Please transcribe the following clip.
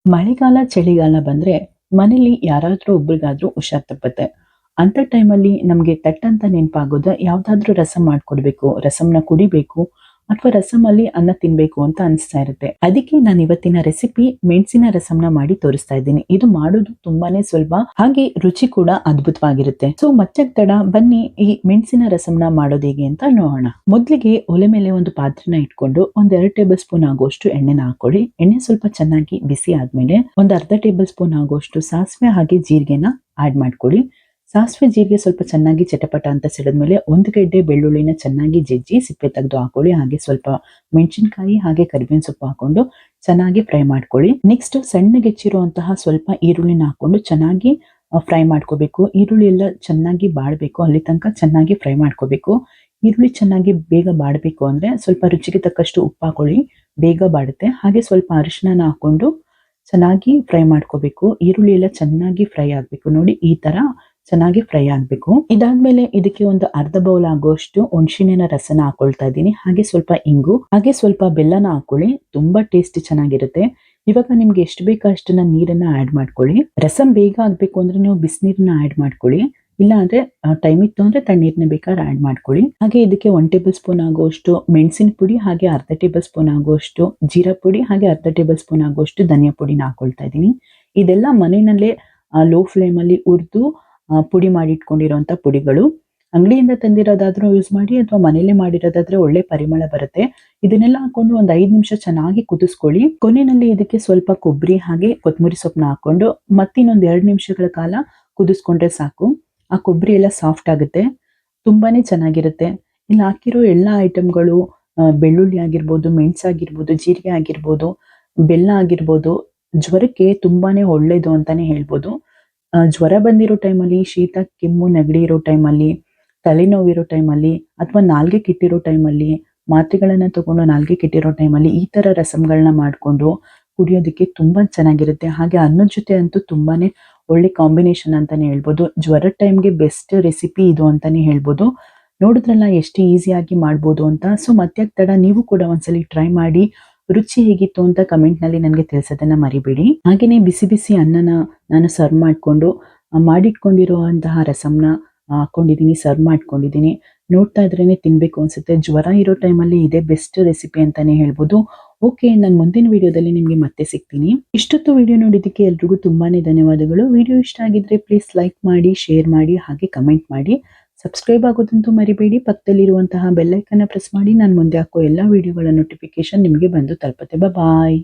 ಮಳೆಗಾಲ, ಚಳಿಗಾಲ ಬಂದ್ರೆ ಮನೇಲಿ ಯಾರಾದ್ರೂ ಒಬ್ರಿಗಾದ್ರೂ ಹುಷಾರ್ ತಪ್ಪತ್ತೆ. ಅಂತ ಟೈಮಲ್ಲಿ ನಮ್ಗೆ ತಟ್ಟಂತ ನೆನಪಾಗೋದು ಯಾವ್ದಾದ್ರೂ ರಸಂ ಮಾಡ್ಕೊಡ್ಬೇಕು, ರಸಂನ ಕುಡಿಬೇಕು ಅಥವಾ ರಸಮಲ್ಲಿ ಅನ್ನ ತಿನ್ಬೇಕು ಅಂತ ಅನಿಸ್ತಾ ಇರುತ್ತೆ. ಅದಕ್ಕೆ ನಾನು ಇವತ್ತಿನ ರೆಸಿಪಿ ಮೆಣಸಿನ ರಸಂನ ಮಾಡಿ ತೋರಿಸ್ತಾ ಇದ್ದೀನಿ. ಇದು ಮಾಡೋದು ತುಂಬಾನೇ ಸುಲಭ, ಹಾಗೆ ರುಚಿ ಕೂಡ ಅದ್ಭುತವಾಗಿರುತ್ತೆ. ಸೊ ಮತ್ತೆ ತಡ ಬನ್ನಿ ಈ ಮೆಣಸಿನ ರಸಂನ ಮಾಡೋದು ಹೇಗೆ ಅಂತ ನೋಡೋಣ. ಮೊದಲಿಗೆ ಒಲೆ ಮೇಲೆ ಒಂದು ಪಾತ್ರೆನ ಇಟ್ಕೊಂಡು ಒಂದ್ 2 ಟೇಬಲ್ ಸ್ಪೂನ್ ಆಗುವಷ್ಟು ಎಣ್ಣೆನ ಹಾಕೊಳ್ಳಿ. ಎಣ್ಣೆ ಸ್ವಲ್ಪ ಚೆನ್ನಾಗಿ ಬಿಸಿ ಆದ್ಮೇಲೆ ಒಂದ್ ಅರ್ಧ ಟೇಬಲ್ ಸ್ಪೂನ್ ಆಗುವಷ್ಟು ಸಾಸಿವೆ ಹಾಗೆ ಜೀರಿಗೆನ ಆಡ್ ಮಾಡ್ಕೊಳ್ಳಿ. ಸಾಸಿವೆ ಜೀರಿಗೆ ಸ್ವಲ್ಪ ಚೆನ್ನಾಗಿ ಚಟಪಟ ಅಂತ ಸಿಡಿದ್ಮೇಲೆ ಒಂದು ಗೆಡ್ಡೆ ಬೆಳ್ಳುಳ್ಳಿನ ಚೆನ್ನಾಗಿ ಜಜ್ಜಿ ಸಿಪ್ಪೆ ತೆಗೆದು ಹಾಕೊಳ್ಳಿ. ಹಾಗೆ ಸ್ವಲ್ಪ ಮೆಣಸಿನಕಾಯಿ ಹಾಗೆ ಕರಿಬೇವಿನ ಸೊಪ್ಪು ಹಾಕೊಂಡು ಚೆನ್ನಾಗಿ ಫ್ರೈ ಮಾಡ್ಕೊಳ್ಳಿ. ನೆಕ್ಸ್ಟ್ ಸಣ್ಣಗೆ ಹೆಚ್ಚಿರುವಂತಹ ಸ್ವಲ್ಪ ಈರುಳ್ಳಿನ ಹಾಕೊಂಡು ಚೆನ್ನಾಗಿ ಫ್ರೈ ಮಾಡ್ಕೋಬೇಕು. ಈರುಳ್ಳಿ ಎಲ್ಲ ಚೆನ್ನಾಗಿ ಬಾಡಬೇಕು, ಅಲ್ಲಿ ತನಕ ಚೆನ್ನಾಗಿ ಫ್ರೈ ಮಾಡ್ಕೋಬೇಕು. ಈರುಳ್ಳಿ ಚೆನ್ನಾಗಿ ಬೇಗ ಬಾಡಬೇಕು ಅಂದ್ರೆ ಸ್ವಲ್ಪ ರುಚಿಗೆ ತಕ್ಕಷ್ಟು ಉಪ್ಪು ಹಾಕೊಳ್ಳಿ, ಬೇಗ ಬಾಡುತ್ತೆ. ಹಾಗೆ ಸ್ವಲ್ಪ ಅರಿಶಿನ ಹಾಕೊಂಡು ಚೆನ್ನಾಗಿ ಫ್ರೈ ಮಾಡ್ಕೋಬೇಕು. ಈರುಳ್ಳಿ ಎಲ್ಲ ಚೆನ್ನಾಗಿ ಫ್ರೈ ಆಗ್ಬೇಕು. ನೋಡಿ ಈ ತರ ಚೆನ್ನಾಗಿ ಫ್ರೈ ಆಗ್ಬೇಕು. ಇದಾದ್ಮೇಲೆ ಇದಕ್ಕೆ ಒಂದು ಅರ್ಧ ಬೌಲ್ ಆಗುವಷ್ಟು ಹುಣಸಿನ ರಸನ ಹಾಕೊಳ್ತಾ ಇದ್ದೀನಿ. ಹಾಗೆ ಸ್ವಲ್ಪ ಇಂಗು ಹಾಗೆ ಸ್ವಲ್ಪ ಬೆಲ್ಲನ ಹಾಕೊಳ್ಳಿ, ತುಂಬಾ ಟೇಸ್ಟ್ ಚೆನ್ನಾಗಿರುತ್ತೆ. ಇವಾಗ ನಿಮ್ಗೆ ಎಷ್ಟು ಬೇಕೋ ಅಷ್ಟನ್ನ ನೀರನ್ನ ಆಡ್ ಮಾಡ್ಕೊಳ್ಳಿ. ರಸಂ ಬೇಗ ಆಗ್ಬೇಕು ಅಂದ್ರೆ ನೀವು ಬಿಸಿನೀರನ್ನ ಆಡ್ ಮಾಡ್ಕೊಳ್ಳಿ, ಇಲ್ಲ ಅಂದ್ರೆ ಟೈಮ್ ಇತ್ತು ಅಂದ್ರೆ ತಣ್ಣೀರ್ನ ಬೇಕಾದ್ರೆ ಆಡ್ ಮಾಡ್ಕೊಳ್ಳಿ. ಹಾಗೆ ಇದಕ್ಕೆ 1 ಟೇಬಲ್ ಸ್ಪೂನ್ ಆಗುವಷ್ಟು ಮೆಣಸಿನ ಪುಡಿ ಹಾಗೆ ಅರ್ಧ ಟೇಬಲ್ ಸ್ಪೂನ್ ಆಗುವಷ್ಟು ಜೀರಾ ಪುಡಿ ಹಾಗೆ ಅರ್ಧ ಟೇಬಲ್ ಸ್ಪೂನ್ ಆಗುವಷ್ಟು ಧನಿಯಾ ಪುಡಿನ ಹಾಕೊಳ್ತಾ ಇದ್ದೀನಿ. ಇದೆಲ್ಲ ಮನೆಯಲ್ಲೇ ಲೋ ಫ್ಲೇಮ್ ಅಲ್ಲಿ ಹುರಿದು ಪುಡಿ ಮಾಡಿ ಇಟ್ಕೊಂಡಿರುವಂತ ಪುಡಿಗಳು. ಅಂಗಡಿಯಿಂದ ತಂದಿರೋದಾದ್ರೂ ಯೂಸ್ ಮಾಡಿ ಅಥವಾ ಮನೇಲೆ ಮಾಡಿರೋದಾದ್ರೆ ಒಳ್ಳೆ ಪರಿಮಳ ಬರುತ್ತೆ. ಇದನ್ನೆಲ್ಲ ಹಾಕೊಂಡು ಒಂದ್ 5 ನಿಮಿಷ ಚೆನ್ನಾಗಿ ಕುದಿಸ್ಕೊಳ್ಳಿ. ಕೊನೆಯಲ್ಲಿ ಇದಕ್ಕೆ ಸ್ವಲ್ಪ ಕೊಬ್ಬರಿ ಹಾಗೆ ಕೊತ್ತಂಬರಿ ಸೊಪ್ಪನ್ನ ಹಾಕೊಂಡು ಮತ್ತಿನ್ನೊಂದ್ 2 ನಿಮಿಷಗಳ ಕಾಲ ಕುದಿಸ್ಕೊಂಡ್ರೆ ಸಾಕು. ಆ ಕೊಬ್ಬರಿ ಎಲ್ಲ ಸಾಫ್ಟ್ ಆಗುತ್ತೆ, ತುಂಬಾನೇ ಚೆನ್ನಾಗಿರುತ್ತೆ. ಇಲ್ಲಿ ಹಾಕಿರೋ ಎಲ್ಲಾ ಐಟಮ್ಗಳು ಬೆಳ್ಳುಳ್ಳಿ ಆಗಿರ್ಬೋದು, ಮೆಣಸಾಗಿರ್ಬೋದು, ಜೀರಿಗೆ ಆಗಿರ್ಬೋದು, ಬೆಲ್ಲ ಆಗಿರ್ಬೋದು ಜ್ವರಕ್ಕೆ ತುಂಬಾನೇ ಒಳ್ಳೇದು ಅಂತಾನೆ ಹೇಳ್ಬೋದು. ಜ್ವರ ಬಂದಿರೋ ಟೈಮಲ್ಲಿ, ಶೀತ ಕೆಮ್ಮು ನೆಗಡಿ ಇರೋ ಟೈಮಲ್ಲಿ, ತಲೆನೋವಿರೋ ಟೈಮಲ್ಲಿ ಅಥವಾ ನಾಲ್ಗೆ ಕೆಟ್ಟಿರೋ ಟೈಮಲ್ಲಿ, ಮಾತ್ರೆಗಳನ್ನ ತಗೊಂಡು ನಾಲ್ಗೆ ಕೆಟ್ಟಿರೋ ಟೈಮಲ್ಲಿ ಈ ತರ ರಸಂಗಳನ್ನ ಮಾಡ್ಕೊಂಡು ಕುಡಿಯೋದಕ್ಕೆ ತುಂಬಾ ಚೆನ್ನಾಗಿರುತ್ತೆ. ಹಾಗೆ ಅನ್ನದ ಜೊತೆ ಅಂತೂ ತುಂಬಾನೇ ಒಳ್ಳೆ ಕಾಂಬಿನೇಷನ್ ಅಂತಾನೆ ಹೇಳ್ಬೋದು. ಜ್ವರದ ಟೈಮ್ಗೆ ಬೆಸ್ಟ್ ರೆಸಿಪಿ ಇದು ಅಂತಾನೆ ಹೇಳ್ಬೋದು. ನೋಡಿದ್ರಲ್ಲ ಎಷ್ಟು ಈಸಿಯಾಗಿ ಮಾಡ್ಬೋದು ಅಂತ. ಸೊ ಮತ್ತೆ ತಡ ನೀವು ಕೂಡ ಒಂದ್ಸಲಿ ಟ್ರೈ ಮಾಡಿ ರುಚಿ ಹೇಗಿತ್ತು ಅಂತ ಕಮೆಂಟ್ ನಲ್ಲಿ ನನಗೆ ತಿಳಿಸೋದನ್ನ ಮರಿಬೇಡಿ. ಹಾಗೇನೆ ಬಿಸಿ ಬಿಸಿ ಅನ್ನನ ನಾನು ಸರ್ವ್ ಮಾಡಿಕೊಂಡು ಮಾಡಿಟ್ಕೊಂಡಿರುವಂತಹ ರಸಂನ ಹಾಕೊಂಡಿದ್ದೀನಿ, ಸರ್ವ್ ಮಾಡ್ಕೊಂಡಿದ್ದೀನಿ. ನೋಡ್ತಾ ಇದ್ರೇನೆ ತಿನ್ಬೇಕು ಅನ್ಸುತ್ತೆ. ಜ್ವರ ಇರೋ ಟೈಮಲ್ಲಿ ಇದೇ ಬೆಸ್ಟ್ ರೆಸಿಪಿ ಅಂತಾನೆ ಹೇಳ್ಬೋದು. ಓಕೆ, ನಾನು ಮುಂದಿನ ವಿಡಿಯೋದಲ್ಲಿ ನಿಮ್ಗೆ ಮತ್ತೆ ಸಿಗ್ತೀನಿ. ಇಷ್ಟೊತ್ತು ವಿಡಿಯೋ ನೋಡಿದ್ದಕ್ಕೆ ಎಲ್ರಿಗೂ ತುಂಬಾನೇ ಧನ್ಯವಾದಗಳು. ವಿಡಿಯೋ ಇಷ್ಟ ಆಗಿದ್ರೆ ಪ್ಲೀಸ್ ಲೈಕ್ ಮಾಡಿ, ಶೇರ್ ಮಾಡಿ ಹಾಗೆ ಕಮೆಂಟ್ ಮಾಡಿ. ಸಬ್ಸ್ಕ್ರೈಬ್ ಆಗೋದಂತೂ ಮರಿಬೇಡಿ. ಪಕ್ಕದಲ್ಲಿರುವಂತಹ ಬೆಲ್ ಐಕನ್ನ ಪ್ರೆಸ್ ಮಾಡಿ ನಾನು ಮುಂದೆ ಹಾಕೋ ಎಲ್ಲಾ ವಿಡಿಯೋಗಳ ನೋಟಿಫಿಕೇಶನ್ ನಿಮಗೆ ಬಂದು ತಲುಪುತ್ತೆ. ಬಾಯ್.